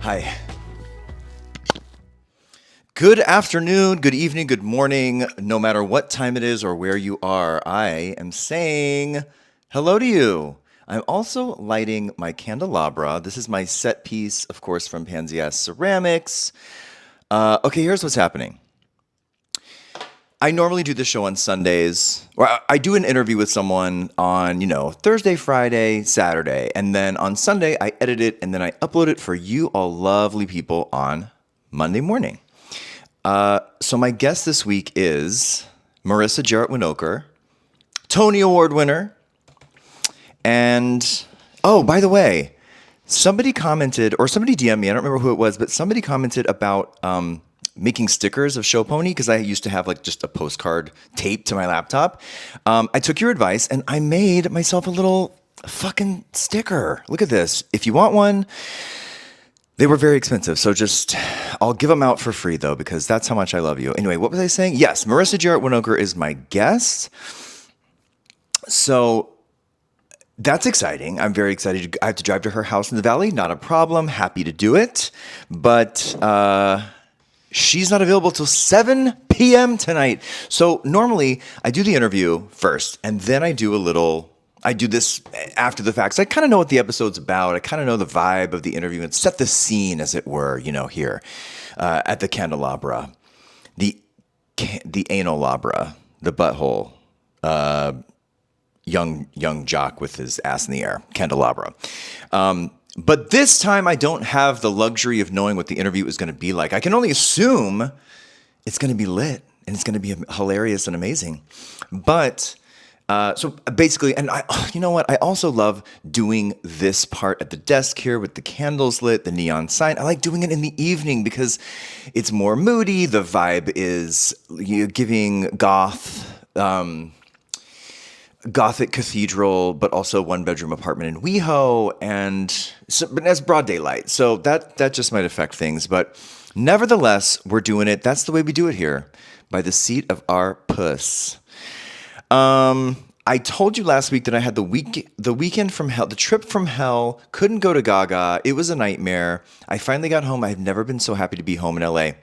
Hi. Good afternoon, good evening, good morning, no matter what time it is or where you are, I am saying hello to you. I'm also lighting my candelabra. This is my set piece, of course, from Pansy Ass Ceramics. Okay, here's what's happening. I normally do the show on Sundays, or I do an interview with someone on, Thursday, Friday, Saturday, and then on Sunday I edit it and then I upload it for you all lovely people on Monday morning. So my guest this week is Marissa Jaret Winokur, Tony Award winner, and oh, by the way, somebody commented, or somebody DM'd me, I don't remember who it was, but somebody commented about making stickers of Show Pony, because I used to have like just a postcard taped to my laptop. I took your advice and I made myself a little fucking sticker. Look at this. If you want one, they were very expensive, so I'll give them out for free though, because that's how much I love you. Anyway, what was I saying? Yes, Marissa Jaret Winokur is my guest. So that's exciting. I'm very excited. I have to drive to her house in the valley. Not a problem. Happy to do it. But she's not available till 7 p.m. tonight. So normally I do the interview first, and then I do this after the fact. So I kind of know what the episode's about. I kind of know the vibe of the interview and set the scene, as it were, here at the candelabra, the analabra, the butthole, young jock with his ass in the air, candelabra. But this time I don't have the luxury of knowing what the interview is going to be like. I can only assume it's going to be lit and it's going to be hilarious and amazing. But so basically, and you know what? I also love doing this part at the desk here with the candles lit, the neon sign. I like doing it in the evening because it's more moody. The vibe is giving Gothic cathedral, but also one bedroom apartment in WeHo, but that's broad daylight. So that just might affect things. But nevertheless, we're doing it. That's the way we do it here, by the seat of our puss. I told you last week that I had the weekend from hell, the trip from hell, couldn't go to Gaga. It was a nightmare. I finally got home. I've never been so happy to be home in LA.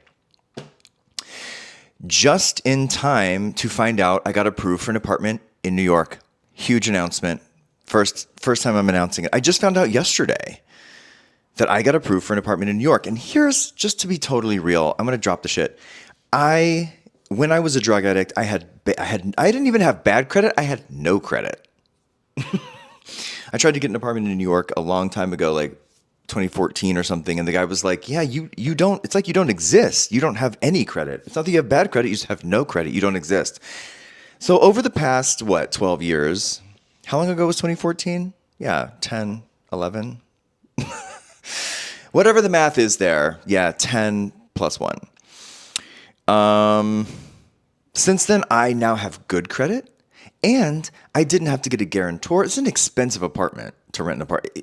Just in time to find out I got approved for an apartment in New York. Huge announcement. First time I'm announcing it. I just found out yesterday that I got approved for an apartment in New York. And here's, just to be totally real, I'm going to drop the shit. When I was a drug addict, I didn't even have bad credit. I had no credit. I tried to get an apartment in New York a long time ago, like 2014 or something. And the guy was like, yeah, you don't, it's like you don't exist. You don't have any credit. It's not that you have bad credit. You just have no credit. You don't exist. So over the past, 12 years, how long ago was 2014? Yeah, 10, 11. Whatever the math is there. Yeah, 10 plus 1. Since then, I now have good credit, and I didn't have to get a guarantor. It's an expensive apartment to rent an apartment.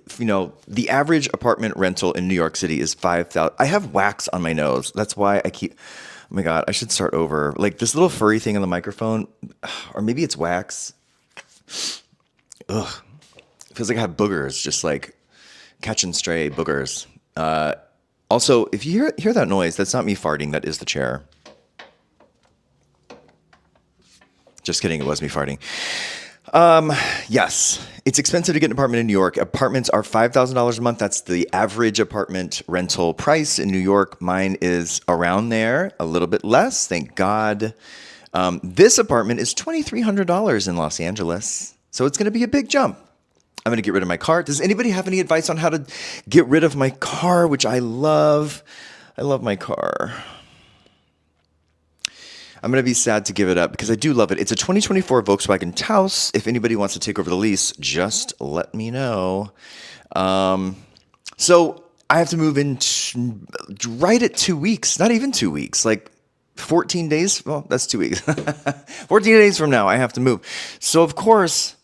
The average apartment rental in New York City is $5,000. I have wax on my nose. That's why I keep... Oh my God, I should start over. Like this little furry thing on the microphone, or maybe it's wax. Ugh. It feels like I have boogers, just like catch and stray boogers. Also, if you hear that noise, that's not me farting, that is the chair. Just kidding, it was me farting. Yes, it's expensive to get an apartment in New York. Apartments are $5,000 a month. That's the average apartment rental price in New York. Mine is around there, a little bit less, thank God. This apartment is $2,300 in Los Angeles, so it's going to be a big jump. I'm going to get rid of my car. Does anybody have any advice on how to get rid of my car, which I love? I love my car. I'm going to be sad to give it up because I do love it. It's a 2024 Volkswagen Taos. If anybody wants to take over the lease, just let me know. So I have to move in right at 2 weeks, not even 2 weeks, like 14 days. Well, that's 2 weeks. 14 days from now, I have to move. So of course,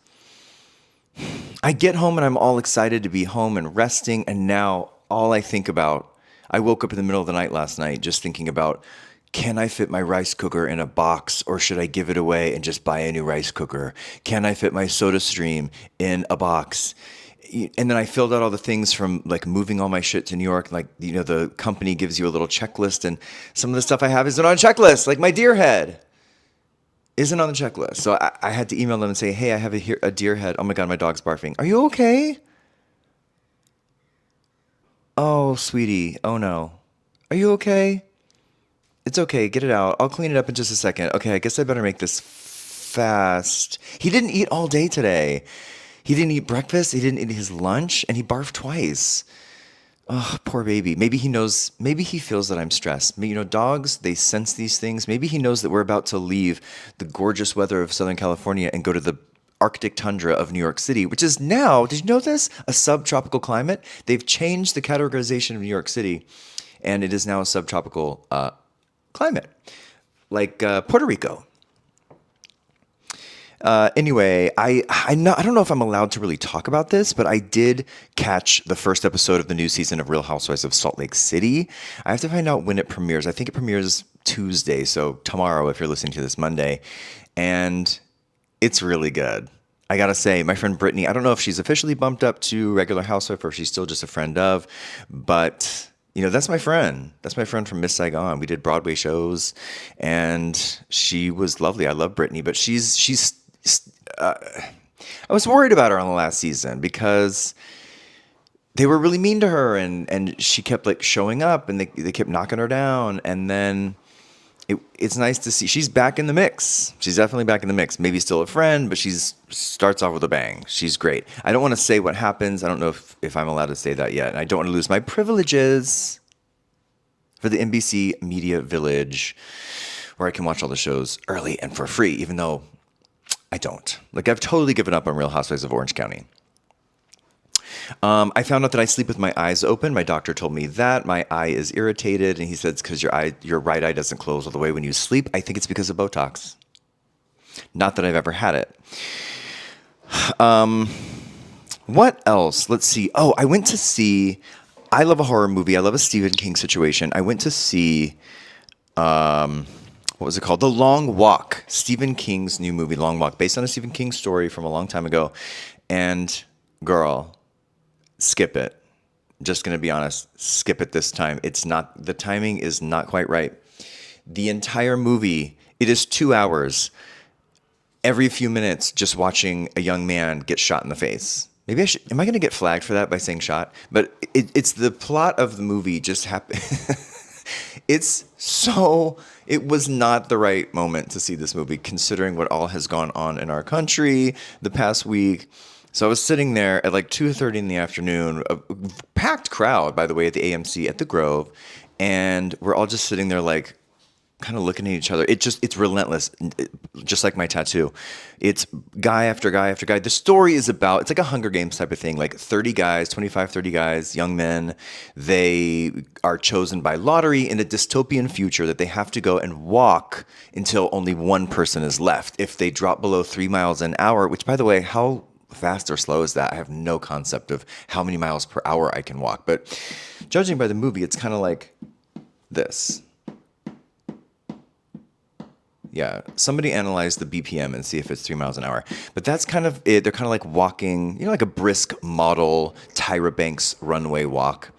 I get home and I'm all excited to be home and resting. And now all I think about, I woke up in the middle of the night last night just thinking about, can I fit my rice cooker in a box, or should I give it away and just buy a new rice cooker? Can I fit my soda stream in a box? and then I filled out all the things from like moving all my shit to New York. Like, the company gives you a little checklist, and some of the stuff I have isn't on a checklist. Like my deer head isn't on the checklist. So I had to email them and say, hey, I have a deer head. Oh my God, my dog's barfing. Are you okay? Oh, sweetie. Oh no. Are you okay? It's okay. Get it out. I'll clean it up in just a second. Okay, I guess I better make this fast. He didn't eat all day today. He didn't eat breakfast. He didn't eat his lunch, and he barfed twice. Oh, poor baby. Maybe he knows, maybe he feels that I'm stressed. Dogs, they sense these things. Maybe he knows that we're about to leave the gorgeous weather of Southern California and go to the Arctic tundra of New York City, which is now, did you know this? A subtropical climate. They've changed the categorization of New York City, and it is now a subtropical climate, like Puerto Rico. Anyway, I don't know if I'm allowed to really talk about this, but I did catch the first episode of the new season of Real Housewives of Salt Lake City. I have to find out when it premieres. I think it premieres Tuesday, so tomorrow if you're listening to this Monday. And it's really good. I gotta say, my friend Brittany, I don't know if she's officially bumped up to regular housewife or if she's still just a friend of, but that's my friend. That's my friend from Miss Saigon. We did Broadway shows, and she was lovely. I love Brittany, but she's. I was worried about her on the last season because they were really mean to her, and she kept like showing up, and they kept knocking her down, and then it's nice to see she's back in the mix. She's definitely back in the mix. Maybe still a friend, but starts off with a bang. She's great. I don't want to say what happens. I don't know if I'm allowed to say that yet, and I don't want to lose my privileges for the NBC Media Village, where I can watch all the shows early and for free, even though I don't. Like, I've totally given up on Real Housewives of Orange County. I found out that I sleep with my eyes open. My doctor told me that. My eye is irritated, and he said it's because your right eye doesn't close all the way when you sleep. I think it's because of Botox. Not that I've ever had it. What else? Let's see. Oh, I went to see... I love a horror movie. I love a Stephen King situation. I went to see... what was it called? The Long Walk. Stephen King's new movie, Long Walk, based on a Stephen King story from a long time ago. And, girl, skip it. Just going to be honest. Skip it this time. The timing is not quite right. The entire movie, it is 2 hours. Every few minutes, just watching a young man get shot in the face. Maybe am I going to get flagged for that by saying shot? But it's the plot of the movie just happened. It was not the right moment to see this movie, considering what all has gone on in our country the past week. So I was sitting there at like 2:30 in the afternoon, a packed crowd, by the way, at the AMC at the Grove, and we're all just sitting there like kind of looking at each other. It's relentless, just like my tattoo. It's guy after guy after guy. The story is about, it's like a Hunger Games type of thing, like 30 guys, 25, 30 guys, young men. They are chosen by lottery in a dystopian future that they have to go and walk until only one person is left. If they drop below 3 miles an hour, which, by the way, how fast or slow is that? I have no concept of how many miles per hour I can walk. But judging by the movie, it's kind of like this. Yeah, somebody analyze the BPM and see if it's 3 miles an hour. But that's kind of it. They're kind of like walking, like a brisk model Tyra Banks runway walk.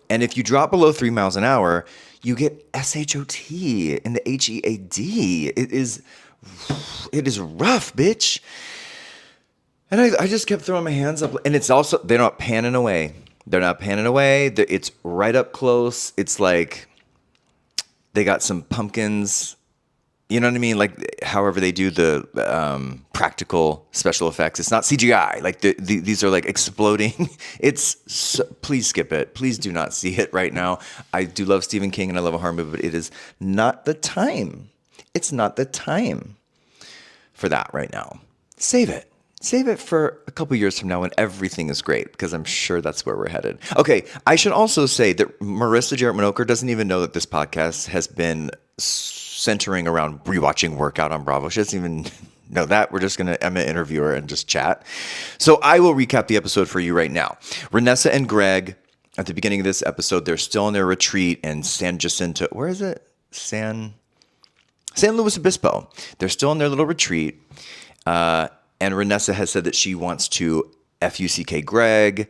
And if you drop below 3 miles an hour, you get SHOT in the HEAD. It is rough, bitch. And I just kept throwing my hands up. And it's also, they're not panning away. It's right up close. It's like they got some pumpkins. You know what I mean? Like, however they do the practical special effects. It's not CGI. Like, these are like exploding. Please skip it. Please do not see it right now. I do love Stephen King and I love a horror movie, but it is not the time. It's not the time for that right now. Save it. Save it for a couple years from now when everything is great, because I'm sure that's where we're headed. Okay, I should also say that Marissa Jaret Winokur doesn't even know that this podcast has been centering around rewatching Workout on Bravo. She doesn't even know that. I'm going to interview her and just chat. So I will recap the episode for you right now. Renessa and Greg, at the beginning of this episode, they're still on their retreat in San Jacinto. Where is it? San Luis Obispo. They're still on their little retreat. And Renessa has said that she wants to Fuck Greg,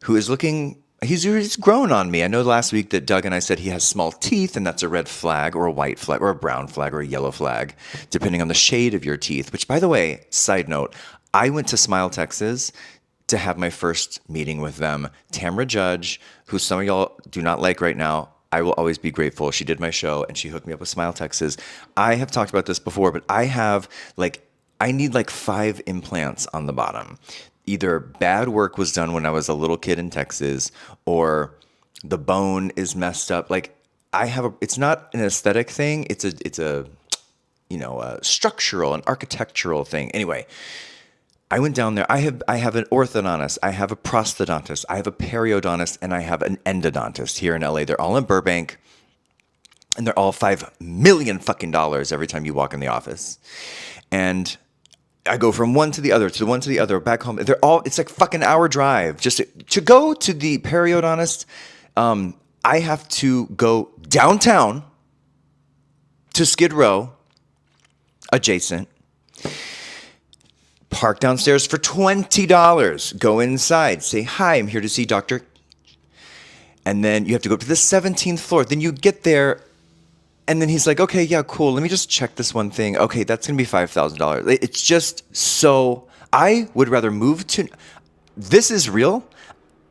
who is looking, he's grown on me. I know last week that Doug and I said he has small teeth, and that's a red flag or a white flag or a brown flag or a yellow flag, depending on the shade of your teeth, which, by the way, side note, I went to Smile, Texas to have my first meeting with them. Tamra Judge, who some of y'all do not like right now, I will always be grateful. She did my show and she hooked me up with Smile, Texas. I have talked about this before, but I need like 5 implants on the bottom. Either bad work was done when I was a little kid in Texas, or the bone is messed up. Like it's not an aesthetic thing. It's a structural and architectural thing. Anyway, I went down there. I have an orthodontist. I have a prosthodontist. I have a periodontist, and I have an endodontist here in LA. They're all in Burbank, and they're all $5 million fucking dollars every time you walk in the office. And I go from one to the other, to one to the other, back home. It's like fucking hour drive. Just to go to the periodontist, I have to go downtown to Skid Row, adjacent, park downstairs for $20, go inside, say, hi, I'm here to see Dr. And then you have to go up to the 17th floor. Then you get there, and then he's like, okay, yeah, cool. Let me just check this one thing. Okay, that's going to be $5,000. It's just so, I would rather move to, this is real.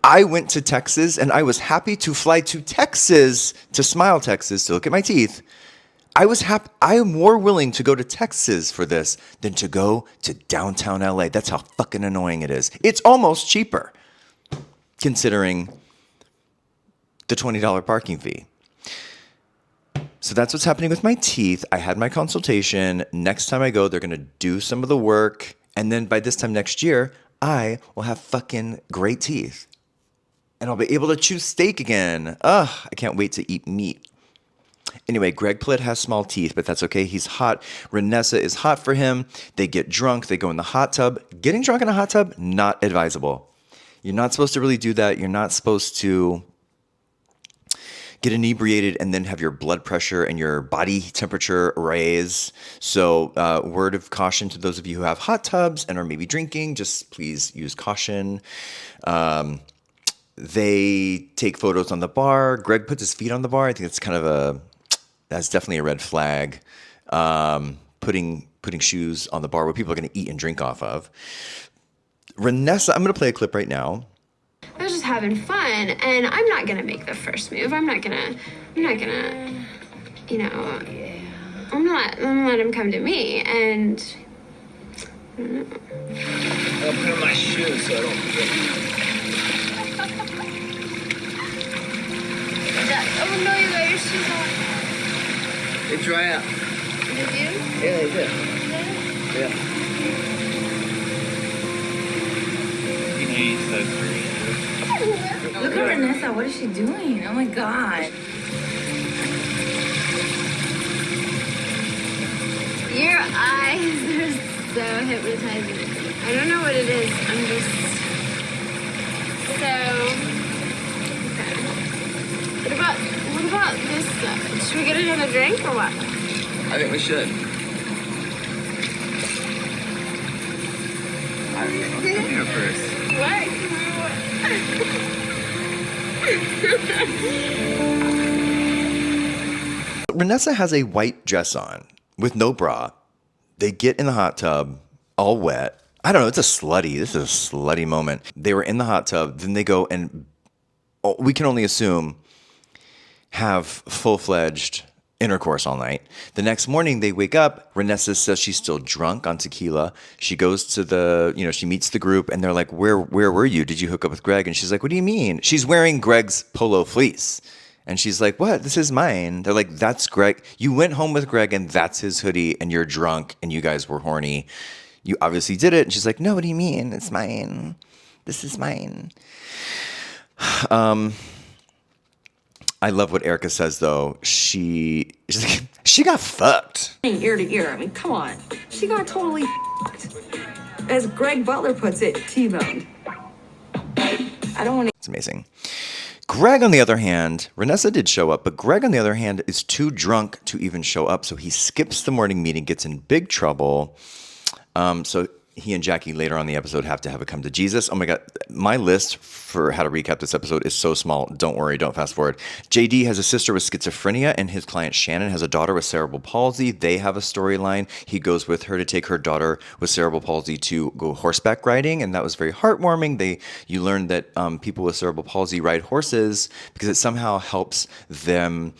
I went to Texas, and I was happy to fly to Texas, to Smile, Texas, to look at my teeth. I was happy. I am more willing to go to Texas for this than to go to downtown LA. That's how fucking annoying it is. It's almost cheaper, considering the $20 parking fee. So that's what's happening with my teeth. I had my consultation. Next time I go, they're going to do some of the work. And then by this time next year, I will have fucking great teeth. And I'll be able to choose steak again. Ugh, I can't wait to eat meat. Anyway, Greg Plitt has small teeth, but that's okay. He's hot. Renessa is hot for him. They get drunk. They go in the hot tub. Getting drunk in a hot tub, not advisable. You're not supposed to really do that. You're not supposed to get inebriated and then have your blood pressure and your body temperature raise. So word of caution to those of you who have hot tubs and are maybe drinking, just please use caution. They take photos on the bar. Greg puts his feet on the bar. I think that's definitely a red flag. Putting shoes on the bar where people are going to eat and drink off of. Renessa, I'm going to play a clip right now. I was just having fun, and I'm not gonna make the first move. I'm not gonna, I'm gonna let him come to me, and I don't know. I'll put on my shoes so I don't forget. Oh no, you got your shoes on. They dry out. Did you? Yeah, they did. Yeah. He's so green. Look at Renessa, what is she doing? Oh my god. Your eyes are so hypnotizing. I don't know what it is. I'm just so. Okay. What about this stuff? Should we get another drink or what? I think we should. I'm here first. What? Renessa has a white dress on with no bra. They get in the hot tub all wet. I don't know. This is a slutty moment. They were in the hot tub. Then they go and we can only assume have full-fledged intercourse all night. The next morning they wake up. Renessa says she's still drunk on tequila. She goes to she meets the group and they're like, where were you? Did you hook up with Greg? And she's like, what do you mean? She's wearing Greg's polo fleece. And she's like, what? This is mine. They're like, that's Greg. You went home with Greg and that's his hoodie and you're drunk and you guys were horny. You obviously did it. And she's like, no, what do you mean? It's mine. This is mine. I love what Erica says, though. She's like, she got fucked. Ear to ear. I mean, come on. She got totally fucked. As Greg Butler puts it, T-boned. I don't want to. It's amazing. Greg, on the other hand, Renessa did show up, but Greg, on the other hand, is too drunk to even show up. So he skips the morning meeting, gets in big trouble. So he and Jackie later on in the episode have to have a come to Jesus. Oh my God. My list for how to recap this episode is so small. Don't worry. Don't fast forward. JD has a sister with schizophrenia, and his client Shannon has a daughter with cerebral palsy. They have a storyline. He goes with her to take her daughter with cerebral palsy to go horseback riding, and that was very heartwarming. You learn that people with cerebral palsy ride horses because it somehow helps them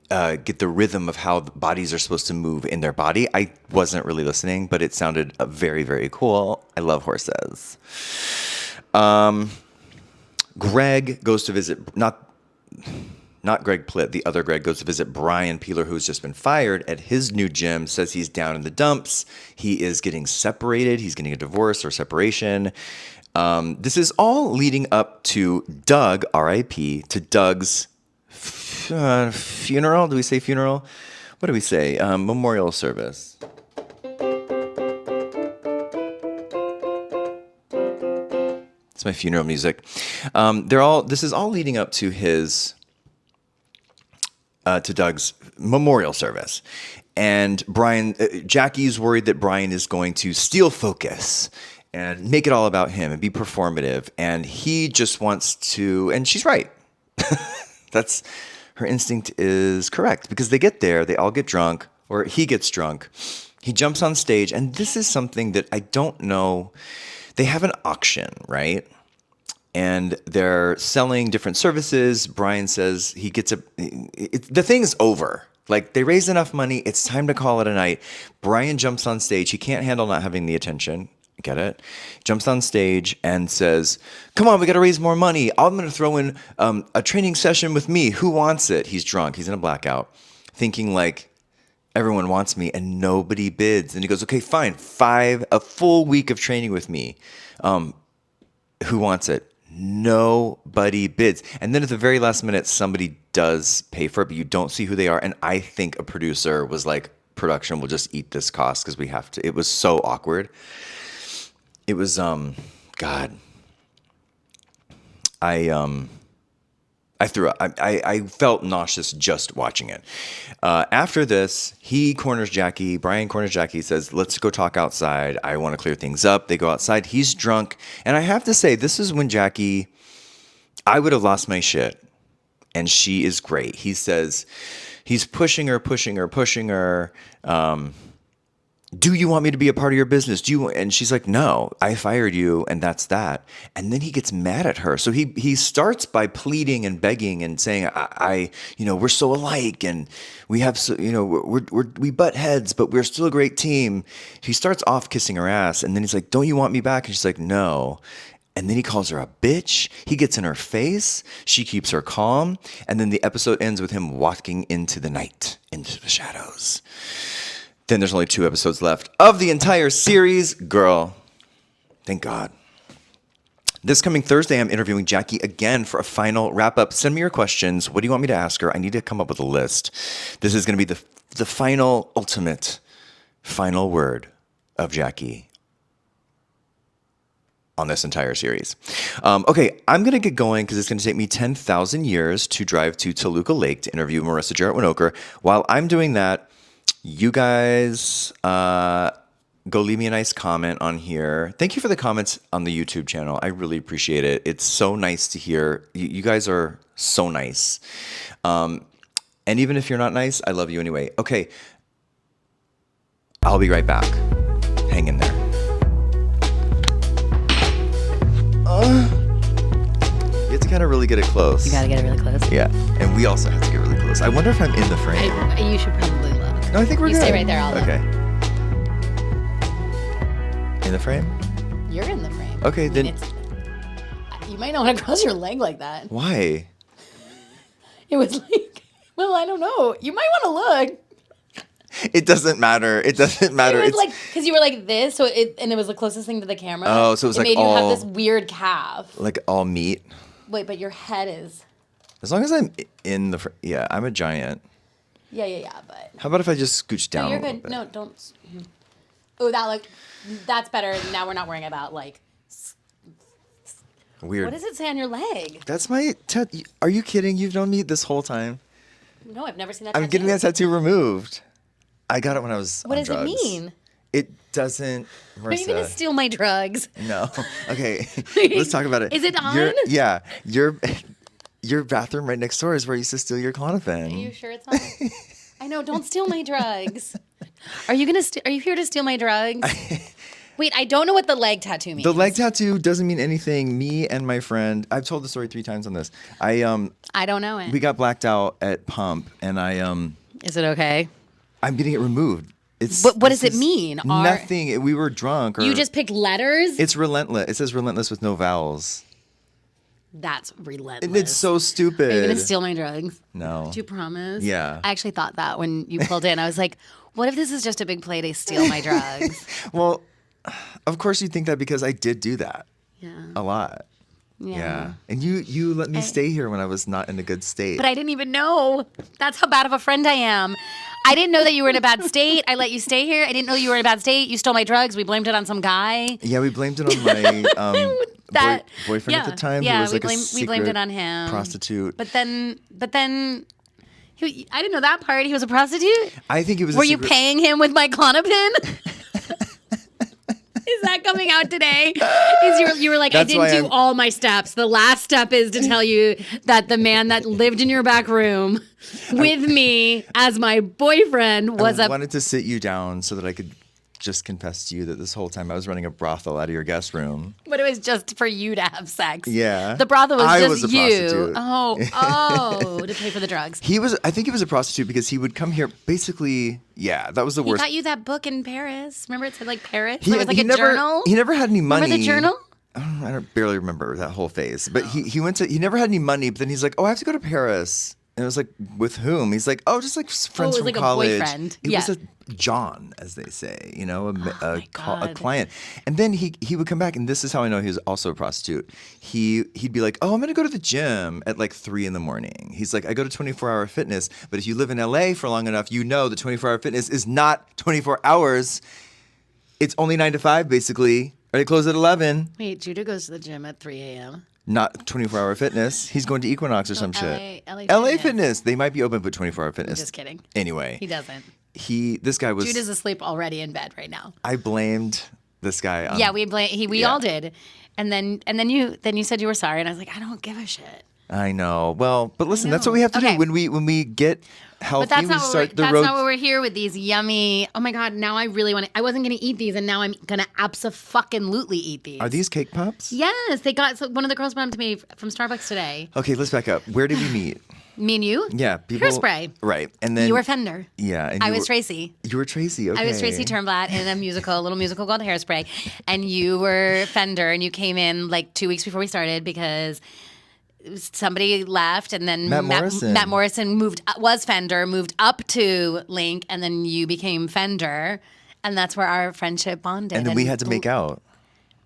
get the rhythm of how the bodies are supposed to move in their body. I wasn't really listening, but it sounded very, very cool. I love horses. Greg goes to visit, not Greg Plitt, the other Greg goes to visit Brian Peeler, who's just been fired at his new gym, says he's down in the dumps. He is getting separated. He's getting a divorce or separation. This is all leading up to Doug, R.I.P., to Doug's funeral. Do we say funeral? What do we say? Memorial service. It's my funeral music. This is all leading up to his to Doug's memorial service, and Jackie's worried that Brian is going to steal focus and make it all about him and be performative, and he just wants to. And she's right. That's. Her instinct is correct because they get there, they all get drunk, or he gets drunk. He jumps on stage, and this is something that I don't know. They have an auction, right? And they're selling different services. Brian says he gets the thing's over. Like, they raised enough money, it's time to call it a night. Brian jumps on stage. He can't handle not having the attention. Get it? Jumps on stage and says, come on, we got to raise more money. I'm going to throw in a training session with me. Who wants it? He's drunk. He's in a blackout, thinking like everyone wants me and nobody bids. And he goes, okay, fine. A full week of training with me. Who wants it? Nobody bids. And then at the very last minute, somebody does pay for it, but you don't see who they are. And I think a producer was like, production will just eat this cost because we have to. It was so awkward. It was, God, I threw up. I felt nauseous just watching it. After this, Brian corners Jackie, says, let's go talk outside. I want to clear things up. They go outside. He's drunk. And I have to say, this is when Jackie, I would have lost my shit. And she is great. He says, he's pushing her. Do you want me to be a part of your business? And she's like, no, I fired you, and that's that. And then he gets mad at her. So he starts by pleading and begging and saying, we're so alike, and we have, we butt heads, but we're still a great team. He starts off kissing her ass, and then he's like, don't you want me back? And she's like, no. And then he calls her a bitch. He gets in her face. She keeps her calm. And then the episode ends with him walking into the night, into the shadows. Then there's only 2 episodes left of the entire series. Girl, thank God. This coming Thursday, I'm interviewing Jackie again for a final wrap-up. Send me your questions. What do you want me to ask her? I need to come up with a list. This is going to be the final, ultimate, final word of Jackie on this entire series. Okay, I'm going to get going because it's going to take me 10,000 years to drive to Toluca Lake to interview Marissa Jaret Winokur. While I'm doing that, you guys go leave me a nice comment on here. Thank you for the comments on the YouTube channel. I really appreciate it. It's so nice to hear. You guys are so nice. And even if you're not nice, I love you anyway. Okay, I'll be right back. Hang in there. You have to kind of really get it close. You gotta get it really close. Yeah, and we also have to get really close. I wonder if I'm in the frame. You should probably look. No, I think we're good. You stay right there, I'll look. Okay. In the frame? You're in the frame. Okay, then. You might not want to cross your leg like that. Why? It was like, well, I don't know. You might want to look. It doesn't matter. It doesn't matter. It was like, because you were like this, and it was the closest thing to the camera. Oh, so it was like made all. You have this weird calf. Like all meat. Wait, but your head is. As long as I'm in the. Yeah, I'm a giant. Yeah, but. How about if I just scooch down? No, you're a little good. bit? No, don't. Oh, that's better. Now we're not worrying about like. Weird. What does it say on your leg? That's my. Are you kidding? You've known me this whole time. No, I've never seen that. I'm getting that tattoo removed. I got it when I was. What on does drugs. it mean? It doesn't, Are you gonna Marissa. steal my drugs? No. Okay. Let's talk about it. Is it on? Your bathroom right next door is where you used to steal your Klonopin. Are you sure it's not? I know. Don't steal my drugs. Are you here to steal my drugs? Wait, I don't know what the leg tattoo means. The leg tattoo doesn't mean anything. Me and my friend, I've told the story 3 times on this. I don't know it. We got blacked out at Pump, and Is it okay? I'm getting it removed. What does it mean? Nothing. We were drunk. You just picked letters? It's relentless. It says relentless with no vowels. That's relentless. And it's so stupid. Are you gonna steal my drugs? No. Do you promise? Yeah. I actually thought that when you pulled in. I was like, what if this is just a big play to steal my drugs? Well, of course you think that because I did do that. Yeah. A lot. Yeah. And you let me stay here when I was not in a good state. But I didn't even know. That's how bad of a friend I am. I didn't know that you were in a bad state. I let you stay here. I didn't know you were in a bad state. You stole my drugs. We blamed it on some guy. Yeah, we blamed it on my boyfriend at the time. Yeah, who was like we blamed a it on him. prostitute. But then I didn't know that part. He was a prostitute. I think it was. Were you paying him with my Klonopin? Is that coming out today? You were like, I didn't do all my steps. The last step is to tell you that the man that lived in your back room with me as my boyfriend was I wanted to sit you down so that I could just confess to you that this whole time I was running a brothel out of your guest room. But it was just for you to have sex. Yeah. The brothel was just was a you. prostitute. Oh, to pay for the drugs. I think he was a prostitute because he would come here basically, that was the He worst. got you that book in Paris. Remember it said like Paris? He, There was like he a never, journal. He never had any money. Remember the journal? I don't barely remember that whole phase. But he never had any money, but then he's like, oh, I have to go to Paris. And it was like, with whom? He's like, oh, just like friends it was from like college. a boyfriend. It Yeah. was a John, as they say, a God. client. And then he would come back, and this is how I know he was also a prostitute. He'd be like, oh, I'm going to go to the gym at like 3 a.m. He's like, I go to 24-hour fitness, but if you live in LA for long enough, you know that 24-hour fitness is not 24 hours. It's only 9 to 5, basically. Or they close at 11. Wait, Judah goes to the gym at 3 a.m. Not 24-hour fitness. He's going to Equinox or some shit. LA Fitness. They might be open, but 24-hour fitness. Just kidding. Anyway. He doesn't. This guy was. Judah's asleep already in bed right now. I blamed this guy. Yeah, we all did. And then you said you were sorry, and I was like, I don't give a shit. I know. Well, but listen, that's what we have to do when we get healthy. But that's we not start that's road. not what we're here with these yummy. Oh my god! Now I really want. I wasn't gonna eat these, and now I'm gonna abso-fucking-lutely eat these. Are these cake pops? Yes, they got. So one of the girls brought them to me from Starbucks today. Okay, let's back up. Where did we meet? Me and you? Yeah, people. Hairspray. Right, and then You were Fender. Yeah, and I was Tracy. You were Tracy. Okay. I was Tracy Turnblad in a little musical called Hairspray, and you were Fender, and you came in like 2 weeks before we started because somebody left, and then Matt Morrison was Fender, moved up to Link, and then you became Fender, and that's where our friendship bonded. And then we had to make out.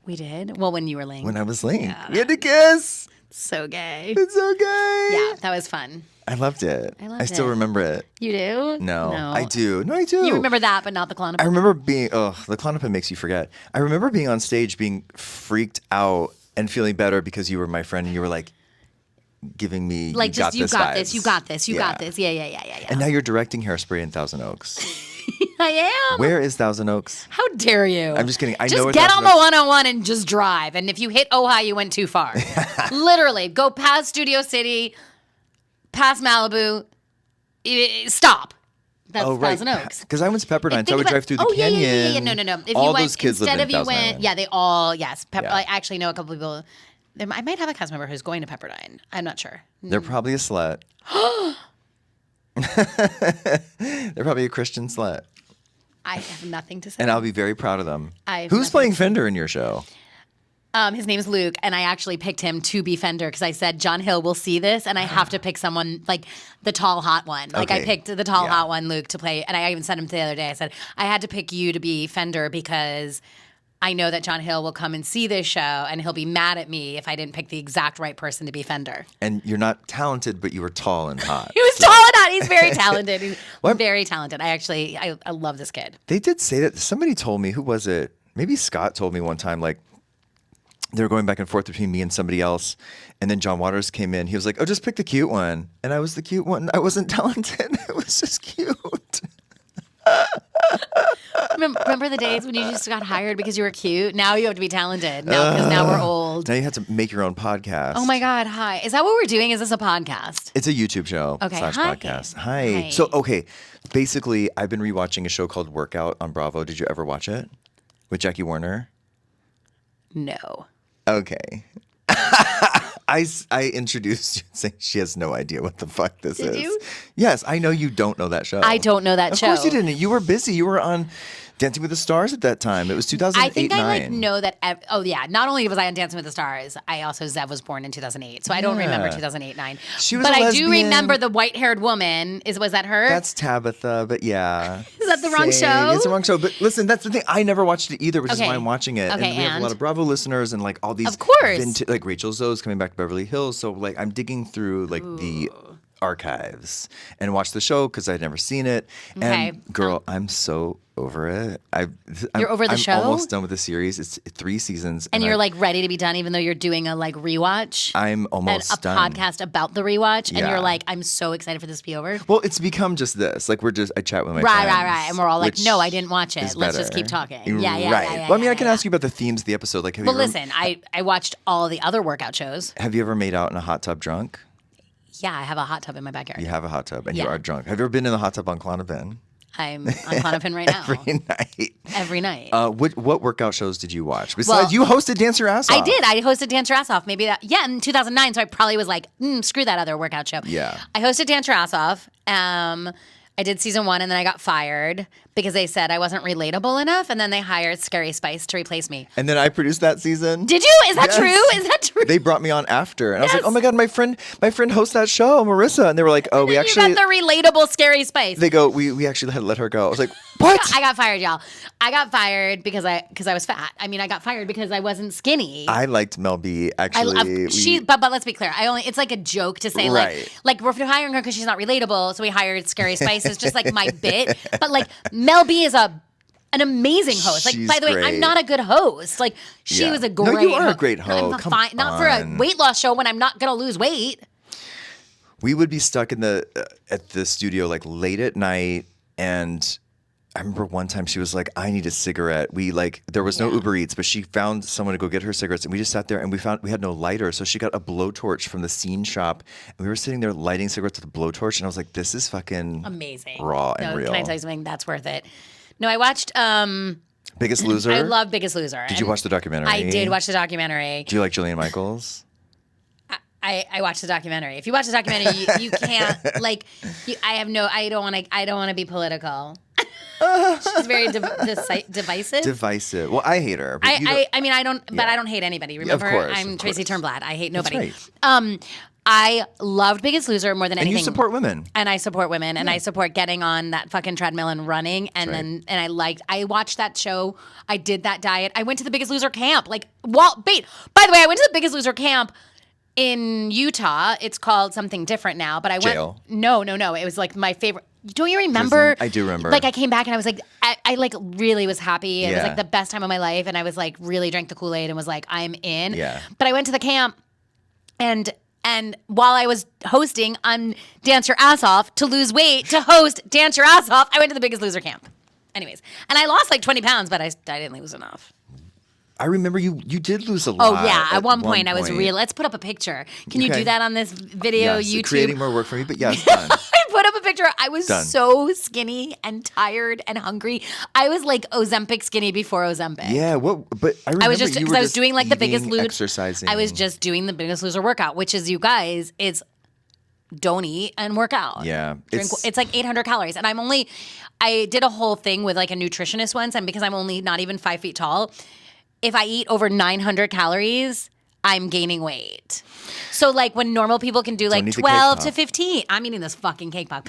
We did? Well, when you were Link. When I was Link. We had to kiss. So gay. It's so gay. Yeah, that was fun. I loved it. I still it. remember it. You do? No, I do. No, I do. You remember that, but not the Klonopin. I remember being, the Klonopin makes you forget. I remember being on stage being freaked out and feeling better because you were my friend and you were like giving me like you got this. You got this. Yeah. And now you're directing Hairspray in Thousand Oaks. I am. Where is Thousand Oaks? How dare you? I'm just kidding. I just know where get on Thousand the 101 and just drive. And if you hit Ojai, you went too far. Literally, go past Studio City, past Malibu, stop. That's Thousand Oaks. Because I went to Pepperdine, so I would drive through the canyon. Yeah. No. If all you went, those kids instead live in of you Thousand went, Island. yeah, they all, yes. Yeah. I actually know a couple people. I might have a cast member who's going to Pepperdine. I'm not sure. They're probably a slut. They're probably a Christian slut. I have nothing to say. And I'll be very proud of them. have Who's nothing playing Fender in your show? His name's Luke, and I actually picked him to be Fender because I said John Hill will see this, and I have to pick someone like the tall, hot one. Like I picked the tall, hot one, Luke, to play, and I even sent him the other day. I said I had to pick you to be Fender because I know that John Hill will come and see this show, and he'll be mad at me if I didn't pick the exact right person to be Fender. And you're not talented, but you were tall and hot. He was tall and hot. He's very talented. He's very talented. I love this kid. They did say that. Somebody told me, who was it? Maybe Scott told me one time, like, they were going back and forth between me and somebody else. And then John Waters came in. He was like, oh, just pick the cute one. And I was the cute one. I wasn't talented. It was just cute. remember the days when you just got hired because you were cute? Now you have to be talented. Now because now we're old. Now you have to make your own podcast. Oh my God! Hi, is that what we're doing? Is this a podcast? It's a YouTube show / Hi. podcast. Hi. Hi. So, okay, basically, I've been rewatching a show called Workout on Bravo. Did you ever watch it? With Jackie Warner? No. Okay. I introduced you saying she has no idea what the fuck this is. Did you? Yes, I know you don't know that show. I don't know that show. Of course you didn't. You were busy. You were on Dancing with the Stars at that time. It was 2008, I think 9. I know that. Oh yeah, not only was I on Dancing with the Stars, I also Zev was born in 2008, so I don't remember 2008, 9. She was but a I do lesbian. remember the white-haired woman. Was that her? That's Tabitha, but yeah. Is that the wrong show? It's the wrong show. But listen, that's the thing. I never watched it either, which is Okay. why I'm watching it. Okay, and we have a and? lot of Bravo listeners and like all these. Of course. Like Rachel Zoe's coming back to Beverly Hills. So like I'm digging through like the archives and watch the show because I'd never seen it. Okay. And girl, I'm so over it. You're over the show? I'm almost done with the series. It's 3 seasons. and you're like ready to be done, even though you're doing a like rewatch. I'm almost and a done. podcast about the rewatch, and Yeah. you're like, I'm so excited for this to be over. Well, it's become just this. Like I chat with my Right, friends. right. And we're all like, which no, I didn't watch it. is Let's just better. keep talking. Yeah. Right. Yeah, well, I mean, yeah, I can yeah. ask you about the themes of the episode. Like, Well, listen, I watched all the other workout shows. Have you ever made out in a hot tub drunk? Yeah, I have a hot tub in my backyard. You have a hot tub and you Yeah. are drunk. Have you ever been in the hot tub on Klonopin? I'm on Clonopin right now. Every night. Every night. What workout shows did you watch? Besides, you hosted Dance Your Ass Off. I did. I hosted Dance Your Ass Off. Maybe that. Yeah, in 2009. So I probably was like, screw that other workout show. Yeah. I hosted Dance Your Ass Off. I did season 1, and then I got fired because they said I wasn't relatable enough, and then they hired Scary Spice to replace me. And then I produced that season. Did you? Is that Yes. true? Is that true? They brought me on after, and I was like, Yes. "Oh my god, my friend hosts that show, Marissa." And they were like, "Oh, we you actually." got the relatable Scary Spice. They go, "We actually had to let her go." I was like, "What?" I got fired, y'all. I got fired because I was fat. I mean, I got fired because I wasn't skinny. I liked Mel B. Actually, but let's be clear. It's like a joke to say Right. like we're hiring her because she's not relatable, so we hired Scary Spice. It's just like my bit. But like Mel B is an amazing host. Like, She's by the way, great. I'm not a good host. Like, she Yeah. was a No, great. you are a great host. I'm not Come fine. Not for a on. weight loss show when I'm not gonna lose weight. we would be stuck in at the studio like late at night, and I remember one time she was like, "I need a cigarette." There was no Uber Eats, but she found someone to go get her cigarettes, and we just sat there and we had no lighter, so she got a blowtorch from the scene shop, and we were sitting there lighting cigarettes with a blowtorch, and I was like, "This is fucking Amazing. raw and real." Can I tell you something? That's worth it. No, I watched. Biggest Loser. I love Biggest Loser. Did you watch the documentary? I did watch the documentary. Do you like Jillian Michaels? I watched the documentary. If you watch the documentary, you can't like. I don't want to be political. She's very divisive. Divisive. Well, I hate her. But I don't. But I don't hate anybody. Remember, course, I'm of Tracy course. Turnblad. I hate nobody. right. I loved Biggest Loser more than And anything. you support women. And I support women, and I support getting on that fucking treadmill and running. And That's then I watched that show. I did that diet. I went to the Biggest Loser camp. By the way, I went to the Biggest Loser camp in Utah. It's called something different now, but I went. Jail. No. It was like my favorite. Don't you remember? Prison. I do remember. Like I came back and I was like, I like really was happy. It was Yeah. like the best time of my life, and I was like really drank the Kool-Aid and was like, I'm in. Yeah. But I went to the camp, and while I was hosting on Dance Your Ass Off to lose weight to host Dance Your Ass Off, I went to the Biggest Loser camp. Anyways, and I lost like 20 pounds, but I didn't lose enough. I remember you did lose a Oh lot. yeah, at one point I was real. Let's put up a picture. Can you Okay. do that on this video? Yes, YouTube. creating more work for me, but yes, done. I put up a picture. I was Done. so skinny and tired and hungry. I was like Ozempic skinny before Ozempic. Yeah, but I remember I was just you because were I was just doing like the Biggest eating, Loser exercising. I was just doing the Biggest Loser workout, which is, you guys, it's don't eat and work out. Yeah, It's like 800 calories, and I did a whole thing with like a nutritionist once, and because I'm only not even 5 feet tall, if I eat over 900 calories, I'm gaining weight. So like when normal people can do like eat the cake 12 to pop. 15, I'm eating this fucking cake pop.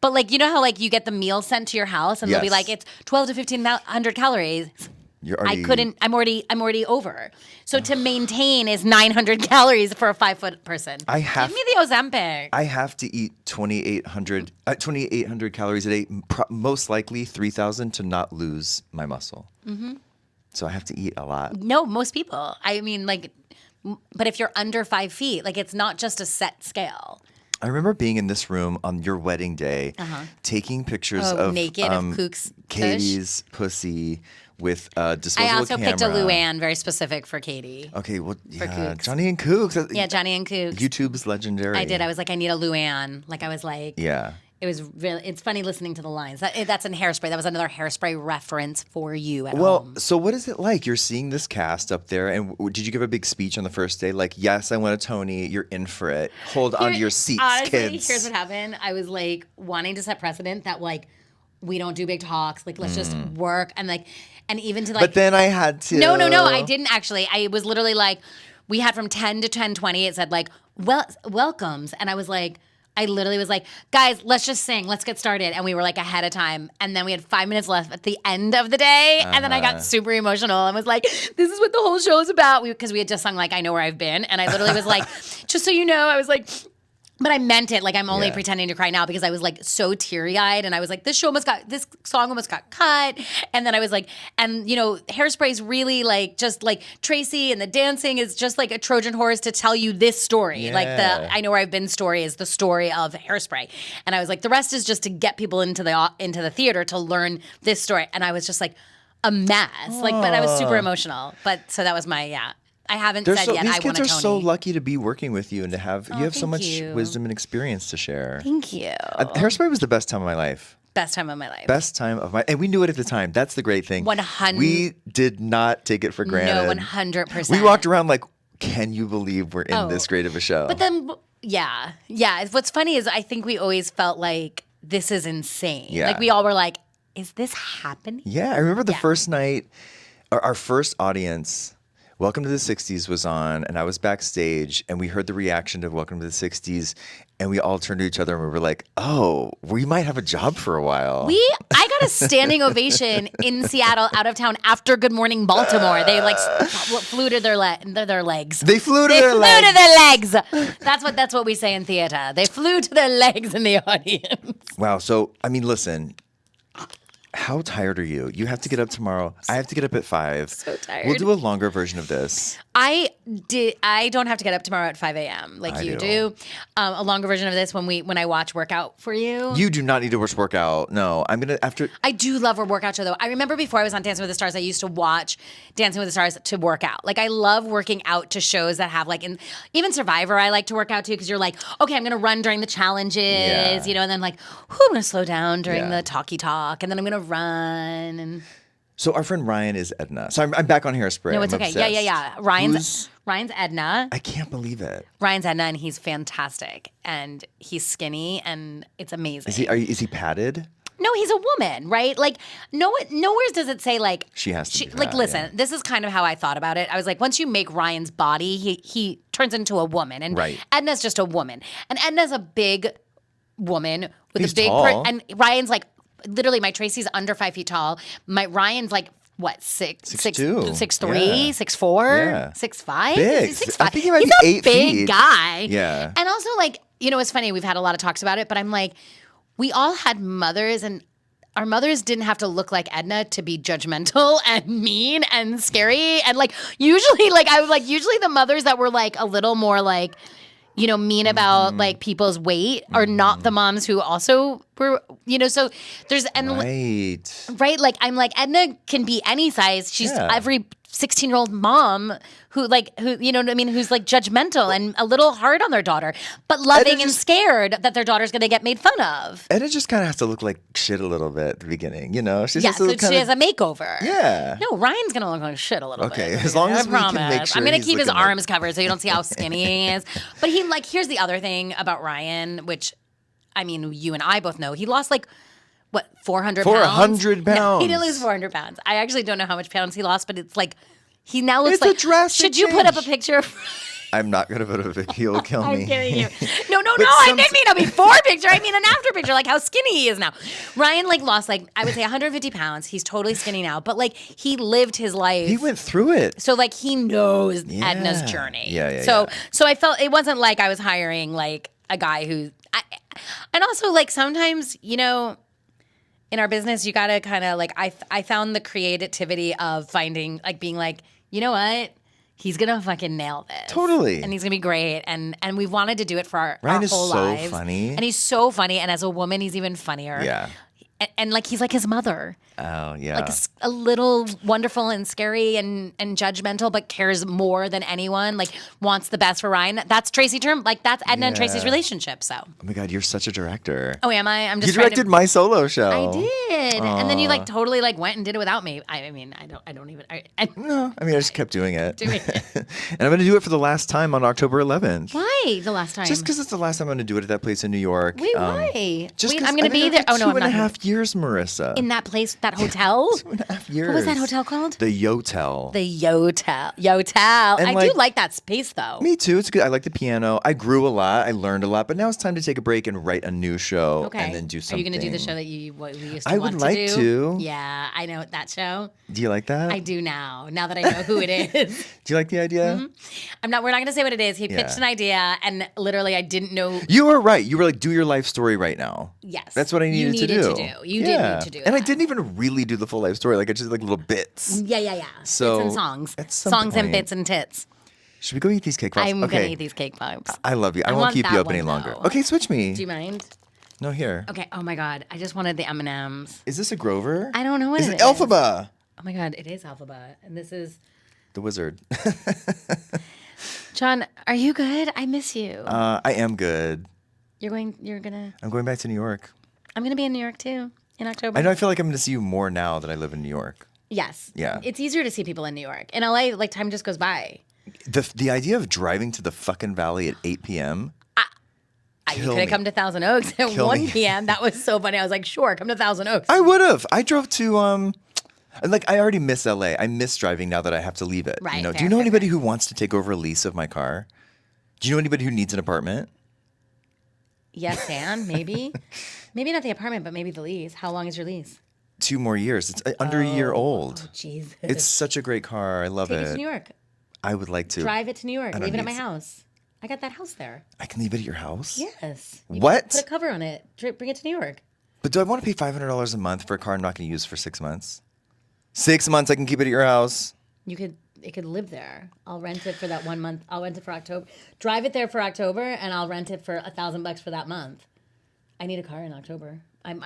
But like, you know how like you get the meal sent to your house and they'll be Yes. like, it's 12 to 1500 calories. You're already, I couldn't. I'm already over. So to maintain is 900 calories for a 5-foot person. I have- Give me the Ozempic. I have to eat 2,800 calories a day, most likely 3,000 to not lose my muscle. Mm-hmm. So I have to eat a lot. No, most people. I mean, like, but if you're under 5 feet, like it's not just a set scale. I remember being in this room on your wedding day, taking pictures of naked of Kook's Katie's pussy with a disposable I also camera. picked a Luann, very specific for Katie. Okay, well, yeah, Kooks. Johnny and Kooks. Yeah, Johnny and Kooks. YouTube's legendary. I did. I was like, I need a Luann. Like, I was like, Yeah. It was really. It's funny listening to the lines. That's in Hairspray. That was another Hairspray reference for you at Well, home. so what is it like? You're seeing this cast up there, and did you give a big speech on the first day? Like, yes, I want a Tony. You're in for it. Hold on to your seats, honestly, kids. Here's what happened. I was like wanting to set precedent that like we don't do big talks. Like, let's just work and even to like. But then I had to. No, I didn't actually. I was literally like, we had from 10 to 10:20. It said like, welcomes, and I was like. I literally was like, guys, let's just sing. Let's get started. And we were like ahead of time. And then we had 5 minutes left at the end of the day. And then I got super emotional and was like, this is what the whole show is about. Because we had just sung like, I Know Where I've Been. And I literally was like, just so you know, I was like, but I meant it. Like, I'm only pretending to cry now because I was like so teary eyed. And I was like, this song almost got cut. And then I was like, and you know, Hairspray's really like, just like Tracy and the dancing is just like a Trojan horse to tell you this story. Yeah. Like the I Know Where I've Been story is the story of Hairspray. And I was like, the rest is just to get people into the theater to learn this story. And I was just like a mess. Like, but I was super emotional. But so that was my, I haven't said yet these I want kids a are Tony. so lucky to be working with you and to have you have so thank much you. wisdom and experience to share. Thank you. Hairspray was the best time of my life. Best time of my life. Best time of my, and we knew it at the time. That's the great thing. 100 We did not take it for granted. No, 100%. We walked around like, can you believe we're in this great of a show? But then, yeah. What's funny is I think we always felt like this is insane. Yeah. Like we all were like, is this happening? Yeah, I remember the first night, our first audience, Welcome to the 60s was on, and I was backstage, and we heard the reaction to Welcome to the 60s, and we all turned to each other and we were like, oh, we might have a job for a while. I got a standing ovation in Seattle, out of town, after Good Morning Baltimore. They like flew to their legs. They flew to They their flew legs. to their legs. That's what we say in theater. They flew to their legs in the audience. Wow, so, I mean, listen. How tired are you? You have to get up tomorrow. I have to get up at 5. So tired. We'll do a longer version of this. I don't have to get up tomorrow at 5 a.m. like I you do. do. A longer version of this when I watch Workout for You. You do not need to work out. No, I'm going to, after. I do love a workout show, though. I remember before I was on Dancing with the Stars, I used to watch Dancing with the Stars to work out. Like, I love working out to shows that have, like, even Survivor, I like to work out to because you're like, okay, I'm going to run during the challenges, you know, and then, like, I'm going to slow down during the talky talk, and then I'm going to run. And So our friend Ryan is Edna. So I'm back on Hairspray. no, it's I'm okay. obsessed. Yeah. Ryan's Edna. I can't believe it. Ryan's Edna, and he's fantastic, and he's skinny, and it's amazing. Is he padded? No, he's a woman, right? Like, nowhere does it say like She has to be like, fat, listen, yeah. this is kind of how I thought about it. I was like, once you make Ryan's body, he turns into a woman, and Right. Edna's just a woman, and Edna's a big woman with He's a big tall. and Ryan's like literally my Tracy's under 5 feet tall. My Ryan's like. What, 6'2", 6'3", Yeah. 6'4", Yeah. 6'5"? Big. Is he 6'5"? I think he might He's be a 8 big feet. guy. Yeah. And also, like, you know, it's funny. We've had a lot of talks about it, but I'm like, we all had mothers, and our mothers didn't have to look like Edna to be judgmental and mean and scary. And like, usually the mothers that were like a little more like, you know, mean about like people's weight are not the moms who also were, you know, so there's, and right. Like, I'm like, Edna can be any size. She's every 16-year-old mom who, you know what I mean, who's like judgmental and a little hard on their daughter, but loving and scared that their daughter's going to get made fun of. Edna just kind of has to look like shit a little bit at the beginning, you know? She's Yeah, just so kinda, she has a makeover. Yeah. No, Ryan's going to look like shit a little bit. Okay, as long as we can make sure I'm going to he's keep his looking like- arms covered so you don't see how skinny he is. But he, like, here's the other thing about Ryan, which, I mean, you and I both know. He lost, like, what, 400 pounds? 400 No, he pounds. didn't lose 400 pounds. I actually don't know how much pounds he lost, but it's like, he now looks It's like. a drastic Should you put up a change. picture of. I'm not going to put a video. He'll kill me. I'm kidding you. No, I didn't mean a before picture. I mean an after picture, like how skinny he is now. Ryan, like, lost, like, I would say 150 pounds. He's totally skinny now. But, like, he lived his life. He went through it. So, like, he knows Edna's journey. Yeah. So I felt it wasn't like I was hiring, like, a guy who. And also, like, sometimes, you know, in our business, you got to kind of, like, I found the creativity of finding, like, being like, you know what? He's gonna fucking nail this. Totally. And he's gonna be great. And we've wanted to do it for our Ryan is whole so lives. funny. And he's so funny. And as a woman, he's even funnier. Yeah. And like he's like his mother. Oh, yeah. Like a little wonderful and scary and judgmental, but cares more than anyone. Like wants the best for Ryan. That's Tracy Turnblad. Like that's Edna and Tracy's relationship. So. Oh my God, you're such a director. Oh, am I? I'm just. You directed my solo show. I did, and then you like totally like went and did it without me. I mean, I don't even. No, I mean I just kept doing it. Doing it. And I'm going to do it for the last time on October 11th. Why the last time? Just because it's the last time I'm going to do it at that place in New York. Wait, why? Just Wait, 'cause I'm going to I've been be there. Oh no, for I'm 2.5 not. years, Marissa. In that place, that hotel. 2.5 years. What was that hotel called? The Yotel. The Yotel. Yotel. And, I like, do like that space though. Me too. It's good. I like the piano. I grew a lot. I learned a lot. But now it's time to take a break and write a new show Okay. and then do Are something. you going to do the show that what we used to I want would like to to. do? Yeah, I know that show. Do you like that? I do now. Now that I know who it is. Do you like the idea? We're not going to say what it is. He pitched an idea, and literally, I didn't know. You were right. You were like, do your life story right now. Yes, That's what I needed to do. You did need to do. And I that. didn't even really do the full life story. Like I just did like little bits. Yeah. So, bits and songs. at some Songs and point- bits and tits. Should we go eat these cake pops? I'm okay. going to eat these cake pops. I love you. I, I won't want keep you that up any one, longer. though. Okay, switch me. Do you mind? No, here. Okay. Oh my God. I just wanted the M&Ms. Is this a Grover? I don't know what Is it it is. Elphaba? Oh my God. It is Alphabet. And this is. The wizard. John, are you good? I miss you. I am good. You're gonna. I'm going back to New York. I'm gonna be in New York too in October. I know. I feel like I'm going to see you more now that I live in New York. Yes. Yeah. It's easier to see people in New York. In LA, like time just goes by. The idea of driving to the fucking valley at 8 p.m. You Kill could have me. come to Thousand Oaks at Kill 1 me. p.m. That was so funny. I was like, sure, come to Thousand Oaks. I would have. I drove to like I already miss LA. I miss driving now that I have to leave it. Right, You know. Do fair, you know fair, anybody who wants to take over a lease of my car? Do you know anybody who needs an apartment? Yes, Dan, maybe. Maybe not the apartment, but maybe the lease. How long is your lease? 2 more years. It's under a year old. Jesus. It's such a great car. I love Take it. it to New York. I would like to. Drive it to New York. don't Leave it at need my to. house. I got that house there. I can leave it at your house? Yes. You What? Put a cover on it. Bring it to New York. But do I want to pay $500 a month for a car I'm not going to use for 6 months? 6 months I can keep it at your house. It could live there. I'll rent it for that 1 month. I'll rent it for October. Drive it there for October, and I'll rent it for $1,000 for that month. I need a car in October.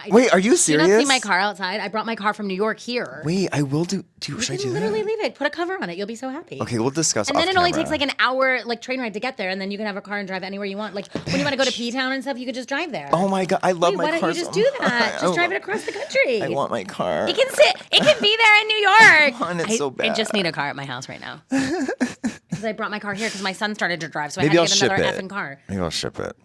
Wait, are you Do you not serious? see my car outside? I brought my car from New York here. Wait, I will do. You Should I can do literally that? leave it. Put a cover on it. You'll be so happy. Okay, we'll discuss. And then off it only camera. takes like an hour, like train ride to get there, and then you can have a car and drive anywhere you want. Like when you want to go to P-Town and stuff, you could just drive there. Oh my god, I love Wait, my why car. don't you just so do that? much. Just drive it across the country. I want my car. It can sit. It can be there in New York. want it so I just bad. need a car at my house right now because I brought my car here because my son started to drive, so Maybe I I'll had to ship get another it. effing car. Maybe I'll ship it.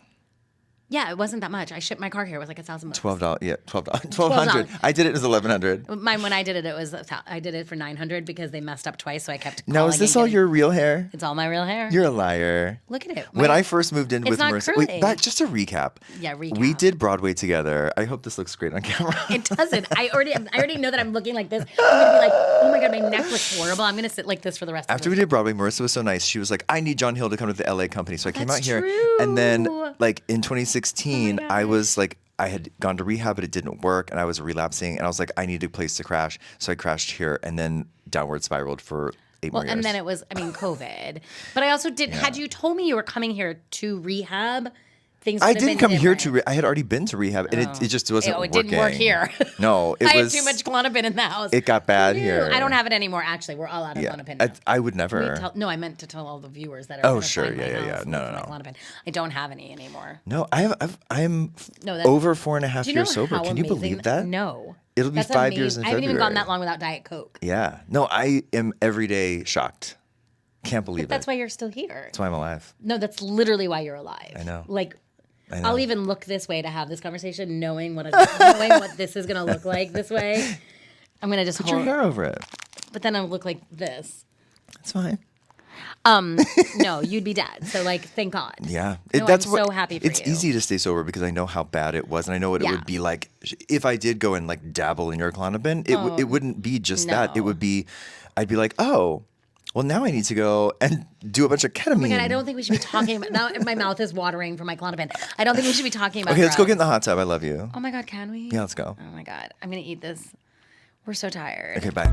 Yeah, it wasn't that much. I shipped my car here. It was like $1,000. $12. Yeah, $1,200. I did it as $1,100. Mine when I did it, I did it for $900 because they messed up twice, so I kept. Now is calling this and all getting- your real hair? It's all my real hair. You're a liar. Look at it. When My- I first moved in It's with not Marissa, curly. just to recap. Yeah, recap. We did Broadway together. I hope this looks great on camera. It doesn't. I already know that I'm looking like this. I'm gonna be like, oh my god, my neck looks horrible. I'm gonna sit like this for the rest of After the we did Broadway, Marissa was so nice. She was like, I need John Hill to come to the LA company. So I came That's out here. true. And then, like, in 2016, Oh my I was like, I had gone to rehab, but it didn't work. And I was relapsing. And I was like, I need a place to crash. So I crashed here and then downward spiraled for 8 more years. and then it was, COVID. But I also did. Had you told me you were coming here to rehab, things. I would have didn't been come here different. to. I had already been to rehab, and it just wasn't It working. didn't work here. No, it I was had too much Klonopin in the house. It got bad Ew, here. I don't have it anymore. Actually, we're all out of Klonopin now. I would never. No, I meant to tell all the viewers that are. Oh, gonna sure. find my Yeah. house No, for no. my Klonopin. I don't have any anymore. No, I'm No, that's- over 4.5 Do you know years sober. how Can you amazing believe that? No. It'll be That's 5 years amazing. in I haven't even gone February. that long without Diet Coke. Yeah. No, I am every day shocked. Can't believe That's it. why you're still here. That's why I'm alive. No, that's literally why you're alive. I know. Like, I know. I'll even look this way to have this conversation, knowing what this is gonna look like this way. I'm gonna just Put your hold, hair over it. but then I'll look like this. That's fine. No, you'd be dead. So like, thank God. Yeah. No, That's I'm what, so happy for It's you. easy to stay sober because I know how bad it was, and I know what it Yeah. would be like if I did go and like dabble in your Klonopin. It wouldn't be just that. It no. would be, I'd be like, oh, well, now I need to go and do a bunch of ketamine. Oh my God, I don't think we should be talking about. Now my mouth is watering from my Klonopin. I don't think we should be talking about. Okay, let's go get in drugs. the hot tub. I love you. Oh my God, can we? Yeah, let's go. Oh my God, I'm gonna eat this. We're so tired. Okay, bye.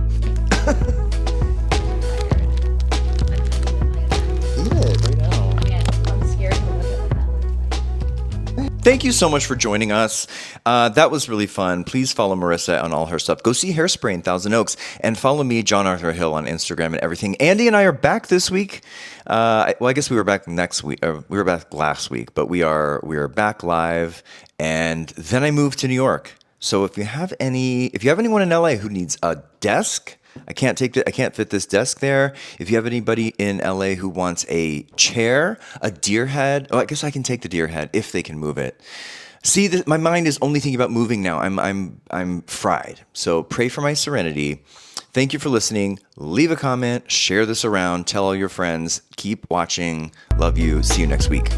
read it right now. Yeah, I'm scared to look at that. Thank you so much for joining us. That was really fun. Please follow Marissa on all her stuff. Go see Hairspray in Thousand Oaks and follow me, John Arthur Hill, on Instagram and everything. Andy and I are back this week. I guess we were back next week. We were back last week, but we are back live. And then I moved to New York. So if you have anyone in LA who needs a desk, I can't fit this desk there. If you have anybody in LA who wants a chair, a deer head, I guess I can take the deer head if they can move it. See, my mind is only thinking about moving now. I'm fried. So pray for my serenity. Thank you for listening. Leave a comment, share this around, tell all your friends. Keep watching. Love you. See you next week.